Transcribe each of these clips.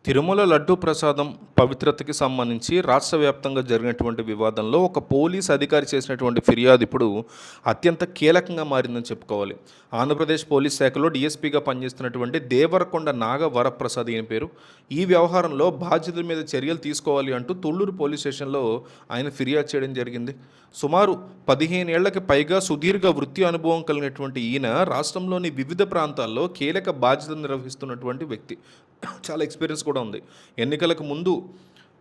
తిరుమల లడ్డూ ప్రసాదం పవిత్రతకి సంబంధించి రాష్ట్ర వ్యాప్తంగా జరిగినటువంటి వివాదంలో ఒక పోలీస్ అధికారి చేసినటువంటి ఫిర్యాదు ఇప్పుడు అత్యంత కీలకంగా మారిందని చెప్పుకోవాలి. ఆంధ్రప్రదేశ్ పోలీస్ శాఖలో డీఎస్పీగా పనిచేస్తున్నటువంటి దేవరకొండ నాగ వరప్రసాద్ ఈయన పేరు. ఈ వ్యవహారంలో బాధ్యతల మీద చర్యలు తీసుకోవాలి అంటూ తుళ్ళూరు పోలీస్ స్టేషన్లో ఆయన ఫిర్యాదు చేయడం జరిగింది. సుమారు 15 ఏళ్లకి పైగా సుదీర్ఘ వృత్తి అనుభవం కలిగినటువంటి ఈయన రాష్ట్రంలోని వివిధ ప్రాంతాల్లో కీలక బాధ్యతలు నిర్వహిస్తున్నటువంటి వ్యక్తి. చాలా ఎక్స్పీరియన్స్ కూడా ఉంది. ఎన్నికలకు ముందు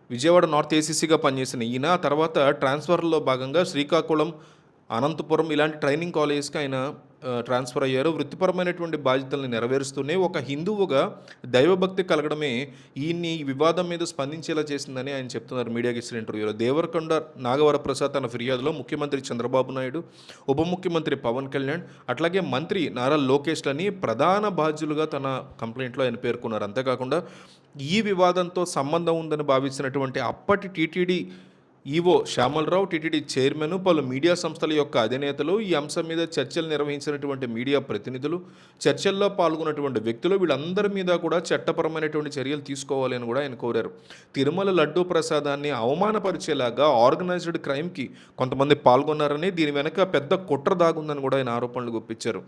విజయవాడ నార్త్ ఏసీసీగా పనిచేసిన ఈయన తర్వాత ట్రాన్స్ఫర్లో భాగంగా శ్రీకాకుళం, అనంతపురం ఇలాంటి ట్రైనింగ్ కాలేజెస్కి ఆయన ట్రాన్స్ఫర్ అయ్యారు. వృత్తిపరమైనటువంటి బాధ్యతలను నెరవేరుస్తూనే ఒక హిందువుగా దైవభక్తి కలగడమే ఈయన్ని ఈ వివాదం మీద స్పందించేలా చేసిందని ఆయన చెప్తున్నారు మీడియాకి ఇచ్చిన ఇంటర్వ్యూలో. దేవరకొండ నాగవరప్రసాద్ తన ఫిర్యాదులో ముఖ్యమంత్రి చంద్రబాబు నాయుడు, ఉప ముఖ్యమంత్రి పవన్ కళ్యాణ్, అట్లాగే మంత్రి నారా లోకేష్లని ప్రధాన బాధ్యులుగా తన కంప్లైంట్లో ఆయన పేర్కొన్నారు. అంతేకాకుండా ఈ వివాదంతో సంబంధం ఉందని భావించినటువంటి అప్పటి టీటీడీ ఈవో శ్యామలరావు, టీటీడీ చైర్మన్, పలు మీడియా సంస్థల యొక్క అధినేతలు, ఈ అంశం మీద చర్చలు నిర్వహించినటువంటి మీడియా ప్రతినిధులు, చర్చల్లో పాల్గొన్నటువంటి వ్యక్తులు వీళ్ళందరి మీద కూడా చట్టపరమైనటువంటి చర్యలు తీసుకోవాలి అని కూడా ఆయన కోరారు. తిరుమల లడ్డూ ప్రసాదాన్ని అవమానపరిచేలాగా ఆర్గనైజ్డ్ క్రైమ్కి కొంతమంది పాల్గొన్నారని, దీని వెనక పెద్ద కుట్ర దాగుందని కూడా ఆయన ఆరోపణలు గుప్పించారు.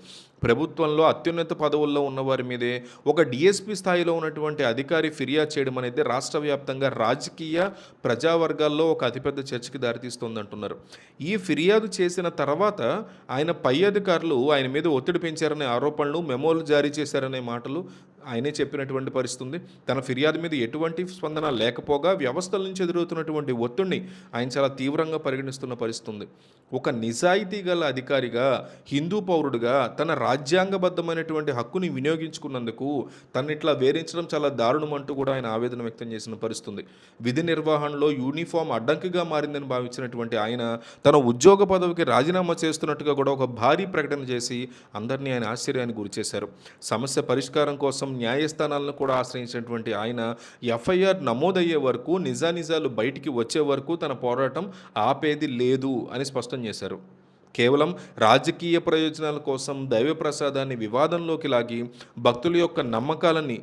ప్రభుత్వంలో అత్యున్నత పదవుల్లో ఉన్నవారి మీదే ఒక డిఎస్పీ స్థాయిలో ఉన్నటువంటి అధికారి ఫిర్యాదు చేయడం అనేది రాష్ట్ర వ్యాప్తంగా రాజకీయ ప్రజావర్గాల్లో ఒక అతిపెద్ద చర్చకి దారితీస్తోందంటున్నారు. ఈ ఫిర్యాదు చేసిన తర్వాత ఆయన పై అధికారులు ఆయన మీద ఒత్తిడి పెంచారనే ఆరోపణలు, మెమోలు జారీ చేశారనే మాటలు ఆయనే చెప్పినటువంటి పరిస్థితి ఉంది. తన ఫిర్యాదు మీద ఎటువంటి స్పందన లేకపోగా వ్యవస్థల నుంచి ఎదురవుతున్నటువంటి ఒత్తిడిని ఆయన చాలా తీవ్రంగా పరిగణిస్తున్న పరిస్థితి ఉంది. ఒక నిజాయితీ గల అధికారిగా, హిందూ పౌరుడిగా తన రాజ్యాంగబద్ధమైనటువంటి హక్కుని వినియోగించుకున్నందుకు తను ఇట్లా వేధించడం చాలా దారుణం అంటూ కూడా ఆయన ఆవేదన వ్యక్తం చేసిన పరిస్థితి. విధి నిర్వహణలో యూనిఫామ్ అడ్డంకిగా మారిందని భావించినటువంటి ఆయన తన ఉద్యోగ పదవికి రాజీనామా చేస్తున్నట్టుగా కూడా ఒక భారీ ప్రకటన చేసి అందరినీ ఆయన ఆశ్చర్యానికి గురిచేశారు. సమస్య పరిష్కారం కోసం న్యాయస్థానాలను కూడా ఆశ్రయించినటువంటి ఆయన ఎఫ్ఐఆర్ నమోదయ్యే వరకు, నిజానిజాలు బయటికి వచ్చే వరకు తన పోరాటం ఆపేది లేదు అని స్పష్టం చేశారు. కేవలం రాజకీయ ప్రయోజనాల కోసం దైవ ప్రసాదాన్ని వివాదంలోకి లాగి భక్తుల యొక్క నమ్మకాలని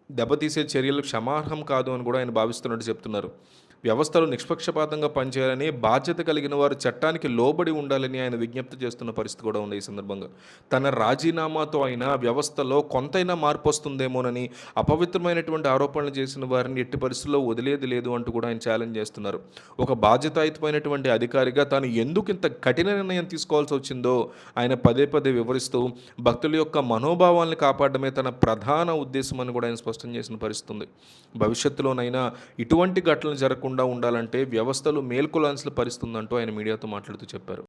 దెబ్బతీసే చర్యలు క్షమార్హం కాదు అని కూడా ఆయన భావిస్తున్నట్టు చెప్తున్నారు. వ్యవస్థలు నిష్పక్షపాతంగా పనిచేయాలని, బాధ్యత కలిగిన వారు చట్టానికి లోబడి ఉండాలని ఆయన విజ్ఞప్తి చేస్తున్న పరిస్థితి కూడా ఉంది. ఈ సందర్భంగా తన రాజీనామాతో అయినా వ్యవస్థలో కొంతైనా మార్పు వస్తుందేమోనని, అపవిత్రమైనటువంటి ఆరోపణలు చేసిన వారిని ఎట్టి పరిస్థితుల్లో వదిలేది లేదు అంటూ కూడా ఆయన ఛాలెంజ్ చేస్తున్నారు. ఒక బాధ్యతాయుతమైనటువంటి అధికారిగా తాను ఎందుకు ఇంత కఠిన నిర్ణయం తీసుకోవాల్సి వచ్చిందో ఆయన పదే పదే వివరిస్తూ భక్తుల యొక్క మనోభావాలను కాపాడమే తన ప్రధాన ఉద్దేశం అని కూడా ఆయన స్పష్టం చేసిన పరిస్థితి ఉంది. భవిష్యత్తులోనైనా ఇటువంటి ఘటనలు జరగకుండా ఉండాలంటే వ్యవస్థలు మేల్కొలాల్సిన పరిస్థితి ఉందంటూ ఆయన మీడియాతో మాట్లాడుతూ చెప్పారు.